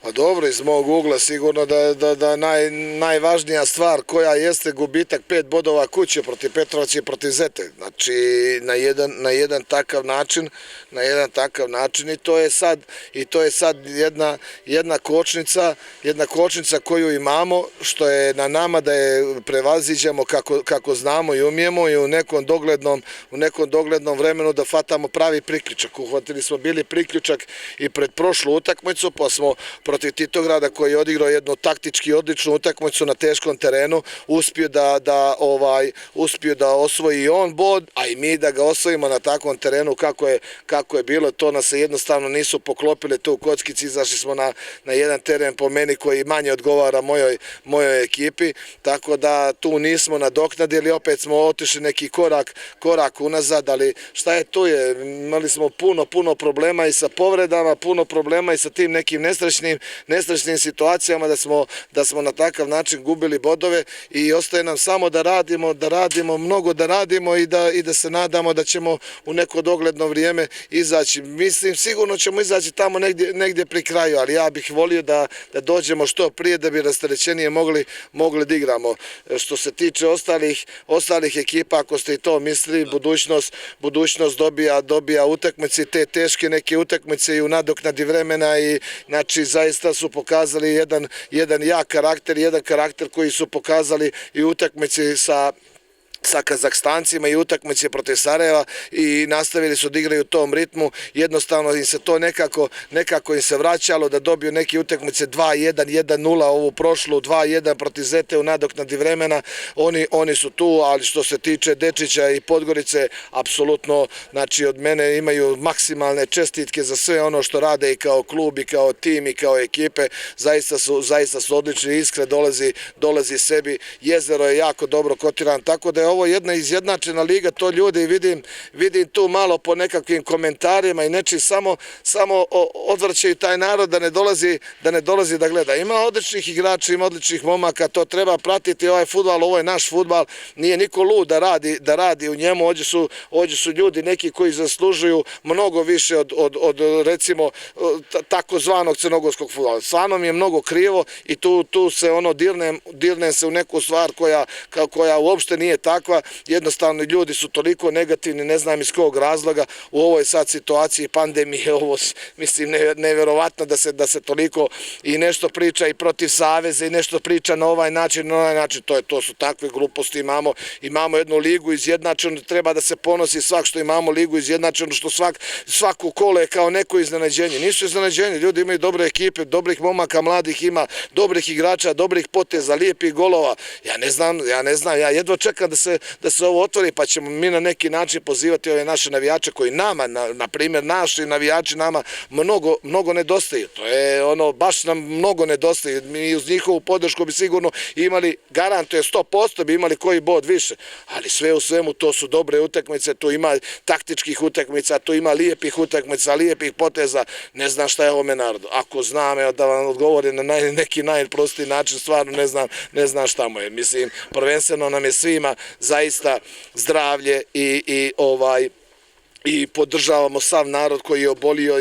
Pa dobro, iz mog ugla sigurno da najvažnija stvar koja jeste gubitak 5 bodova kuće protiv Petrovaca i protiv Zete. Znači na jedan takav način i to je sad jedna kočnica koju imamo, što je na nama da je prevaziđemo kako znamo i umijemo i u nekom doglednom vremenu da fatamo pravi priključak. Uhvatili smo bili priključak i pred prošlu utakmicu, pa smo protiv Titograda koji je odigrao jednu taktički odličnu utakmicu na teškom terenu, uspio da osvoji i on bod, a i mi da ga osvojimo na takvom terenu kako je bilo. To nas se jednostavno nisu poklopile tu u kockici, izašli smo na jedan teren po meni koji manje odgovara mojoj ekipi, tako da tu nismo nadoknadili, opet smo otišli neki korak unazad, ali šta je tu je, imali smo puno problema i sa povredama, puno problema i sa tim nekim nesrećnim situacijama da smo na takav način gubili bodove i ostaje nam samo da radimo, mnogo da radimo i da se nadamo da ćemo u neko dogledno vrijeme izaći. Mislim, sigurno ćemo izaći tamo negdje pri kraju, ali ja bih volio da dođemo što prije da bi rasterećenije mogli da igramo. Što se tiče ostalih ekipa, ako ste i to mislili, budućnost dobija utakmice, te teške neke utakmice i u nadoknadi vremena i znači zaista su pokazali jedan jak karakter, jedan karakter koji su pokazali i utakmici sa Kazahstancima i utakmice protiv Sarajeva i nastavili su da igraju u tom ritmu. Jednostavno im se to nekako im se vraćalo da dobiju neke utakmice 2-1, 1-0, ovu prošlu 2-1 protiv Zete u nadoknadi vremena. Oni su tu, ali što se tiče Dečića i Podgorice, apsolutno, znači od mene imaju maksimalne čestitke za sve ono što rade i kao klub i kao tim i kao ekipe. Zaista su odlični, Iskra dolazi sebi, Jezero je jako dobro kotiran, tako da je ovo jedna izjednačena liga, to ljudi vidim tu malo po nekakvim komentarima i nečim samo odvrćaju taj narod da ne dolazi da gleda. Ima odličnih igrača, ima odličnih momaka, to treba pratiti, ovaj fudbal, ovo je naš fudbal, nije niko lud da radi u njemu, ovdje su ljudi neki koji zaslužuju mnogo više od recimo takozvanog crnogorskog fudbala. Stvarno mi je mnogo krivo i tu se dirnem se u neku stvar koja uopšte nije takva. Jednostavno ljudi su toliko negativni, ne znam iz kog razloga u ovoj sad situaciji pandemije, ovo mislim nevjerovatno da se toliko i nešto priča i protiv saveza i nešto priča na ovaj način, to su takve gluposti. Imamo jednu ligu izjednačenu, treba da se ponosi svak što imamo ligu izjednačenu, što svaku kolo je kao neko iznenađenje. Nisu iznenađenje, ljudi imaju dobre ekipe, dobrih momaka, mladih ima, dobrih igrača, dobrih poteza, lijepih golova. Ja ne znam, ja jedva čekam da se ovo otvori, pa ćemo mi na neki način pozivati ove naše navijače koji nama, na primjer naši navijači nama mnogo nedostaju. To je baš nam mnogo nedostaju. Mi uz njihovu podršku bi sigurno imali, garantuje 100% bi imali koji bod više, ali sve u svemu to su dobre utakmice, tu ima taktičkih utakmica, tu ima lijepih utakmica, lijepih poteza, ne znam šta je ovome narodu. Ako znam, da vam odgovorim na neki najprostiji način, stvarno ne znam šta mu je. Mislim, prvenstveno nam je svima zaista zdravlje i podržavamo sav narod koji je obolio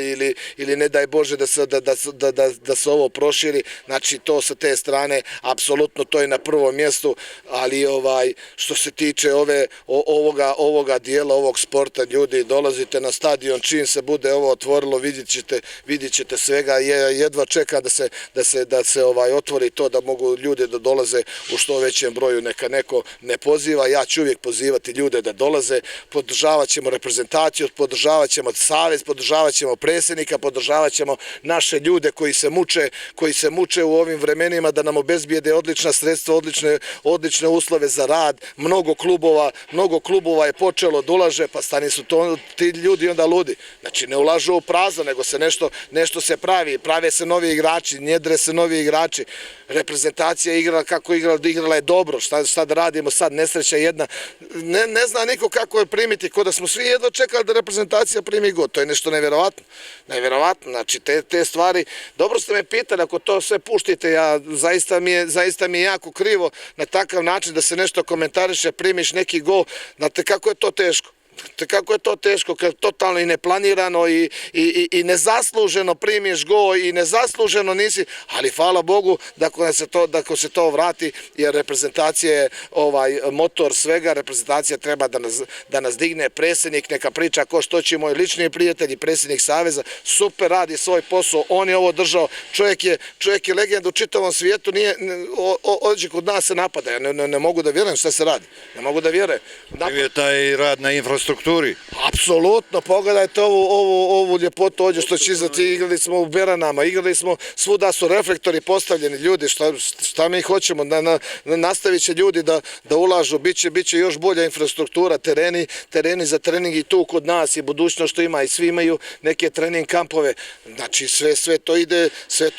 ili ne daj Bože da se ovo proširi, znači to sa te strane, apsolutno to je na prvom mjestu, ali što se tiče ovoga dijela, ovog sporta, ljudi dolazite na stadion, čim se bude ovo otvorilo, vidjet ćete svega, jedva čeka da se otvori to da mogu ljude da dolaze u što većem broju, neka neko ne poziva, ja ću uvijek pozivati ljude da dolaze, podržavat ćemo reprezentaciju, podržavat ćemo savez, podržavat ćemo predsjednika, podržavat ćemo naše ljude koji se muče u ovim vremenima da nam obezbijede odlična sredstva, odlične uslove za rad. Mnogo klubova je počelo da ulaže, pa stani su ti ljudi onda ludi. Znači ne ulažu u prazno, nego se nešto se prave se novi igrači, njedre se novi igrači. Reprezentacija je igrala kako je igrala je dobro, šta da radimo sad, nesreća jedna. Ne zna niko kako je primiti, ko da smo svi jedno čekali da reprezentacija primi god, to je nešto nevjerovatno, znači te stvari, dobro ste me pitali, ako to sve puštite, zaista mi je jako krivo na takav način da se nešto komentariše, primiš neki gol, znate kako je to teško. kako je to teško, kad totalno i neplanirano i nezasluženo primiš gol i nezasluženo nisi, ali hvala Bogu da se to vrati, jer reprezentacija je motor svega, reprezentacija treba da nas digne, predsjednik neka priča ko što će, moj lični prijatelj i predsjednik Saveza, super radi svoj posao, on je ovo držao, čovjek je legenda u čitavom svijetu, ovdje kod nas se napada, ja ne mogu da vjerujem šta se radi, ne mogu da vjerujem. Kriv je taj rad na infrastrukturi? Apsolutno, pogledajte ovu ljepotu ovdje što će izdati, igrali smo u Beranama, igrali smo, svuda su reflektori postavljeni, ljudi, šta mi hoćemo, nastavit će ljudi da ulažu, bit će još bolja infrastruktura, tereni za trening i tu kod nas i budućnost što ima i svi imaju neke trening kampove, znači sve to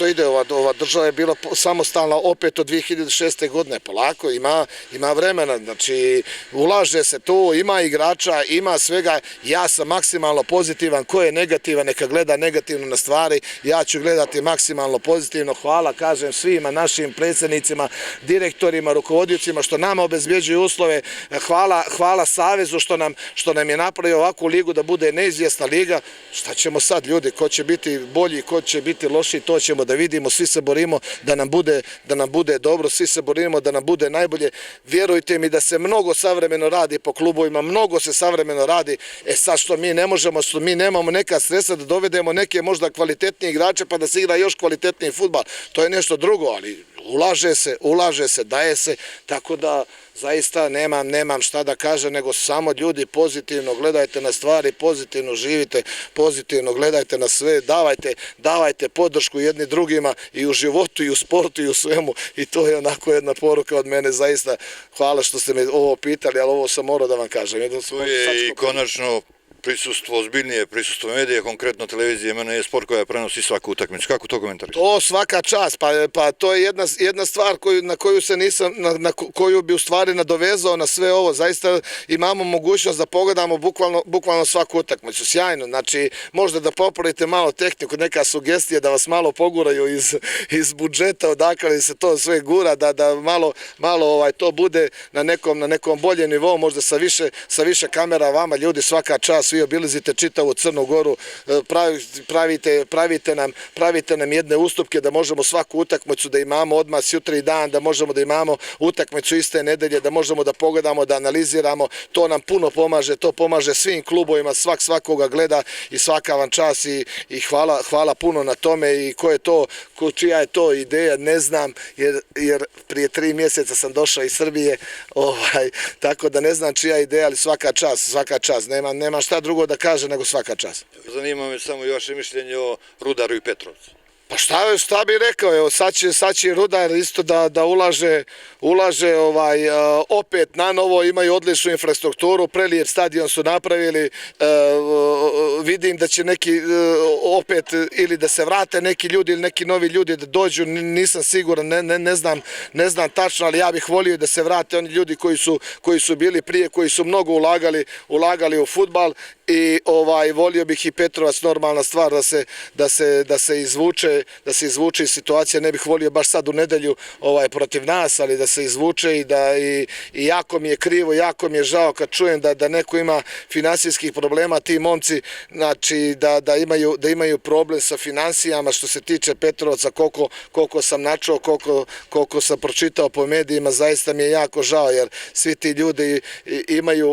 ide, ova država je bila samostalna opet od 2006. godine, polako, ima vremena, znači ulaže se tu, ima igrača, ima svega, ja sam maksimalno pozitivan, ko je negativan neka gleda negativno na stvari, ja ću gledati maksimalno pozitivno, hvala kažem svima našim predsjednicima, direktorima, rukovodicima što nama obezbjeđuju uslove, hvala Savezu što nam je napravio ovakvu ligu da bude neizvjesna liga, šta ćemo sad ljudi, ko će biti bolji, ko će biti loši, to ćemo da vidimo, svi se borimo da nam bude dobro, svi se borimo da nam bude najbolje, vjerujte mi da se mnogo savremeno radi po klubovima, mnogo se savremeno radi, sad što mi ne možemo, što mi nemamo neka sredstva da dovedemo neke možda kvalitetnije igrače pa da se igra još kvalitetniji fudbal, to je nešto drugo, ali ulaže se, daje se, tako da zaista nemam šta da kažem, nego samo ljudi pozitivno gledajte na stvari, pozitivno živite, pozitivno gledajte na sve, davajte podršku jedni drugima i u životu i u sportu i u svemu i to je onako jedna poruka od mene, zaista hvala što ste me ovo pitali, ali ovo sam morao da vam kažem. To je i konačno prisustvo, ozbiljnije prisustvo medije, konkretno televizije, mene je sport koja prenosi svaku utakmicu. Kako to komentariš? To svaka čast, pa to je jedna stvar na koju se nisam, na koju bi u stvari nadovezao na sve ovo. Zaista imamo mogućnost da pogledamo bukvalno svaku utakmicu. Sjajno, znači možda da popravite malo tehniku, neka sugestija da vas malo poguraju iz budžeta, odakle se to sve gura, da malo to bude na nekom boljem nivou, možda sa više kamera vama, ljudi, svaka čast, svi obilazite čitavu Crnu Goru, pravite nam jedne ustupke da možemo svaku utakmicu da imamo odmah jutri dan, da možemo da imamo utakmicu iste nedelje, da možemo da pogledamo, da analiziramo, to nam puno pomaže, to pomaže svim klubovima, svakoga gleda i svaka vam čast i hvala puno na tome i čija je to ideja, ne znam, jer prije 3 mjeseca sam došao iz Srbije, tako da ne znam čija ideja, ali svaka čast, nema šta drugo da kaže nego svaka čast. Zanima me samo i vaše mišljenje o Rudaru i Petrovcu. Pa šta bi rekao, evo sad će Rudar isto da ulaže opet na novo, imaju odličnu infrastrukturu, prelijep stadion su napravili, vidim da će neki opet ili da se vrate neki ljudi ili neki novi ljudi da dođu, nisam siguran, ne znam tačno, ali ja bih volio da se vrate oni ljudi koji su bili prije, koji su mnogo ulagali u fudbal i volio bih i Petrovac, normalna stvar da se izvuče iz situacije, ne bih volio baš sad u nedelju protiv nas, ali da se izvuče i jako mi je krivo, jako mi je žao kad čujem da neko ima finansijskih problema, ti momci, znači da imaju problem sa finansijama što se tiče Petrovca, koliko sam načuo, koliko sam pročitao po medijima, zaista mi je jako žao, jer svi ti ljudi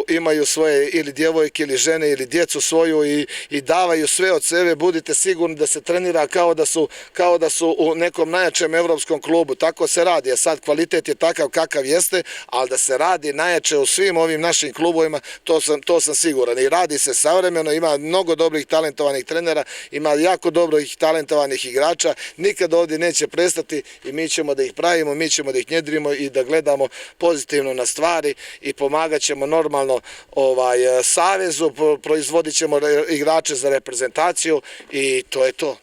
imaju svoje ili djevojke ili žene ili djecu svoju i davaju sve od sebe, budite sigurni da se trenira kao da su u nekom najjačem evropskom klubu, tako se radi, a sad kvalitet je takav kakav jeste, ali da se radi najjače u svim ovim našim klubovima, to sam siguran i radi se savremeno, ima mnogo dobrih talentovanih trenera, ima jako dobrih talentovanih igrača, nikad ovdje neće prestati i mi ćemo da ih pravimo, mi ćemo da ih njedrimo i da gledamo pozitivno na stvari i pomagat ćemo normalno Savezu, proizvodit ćemo igrače za reprezentaciju i to je to.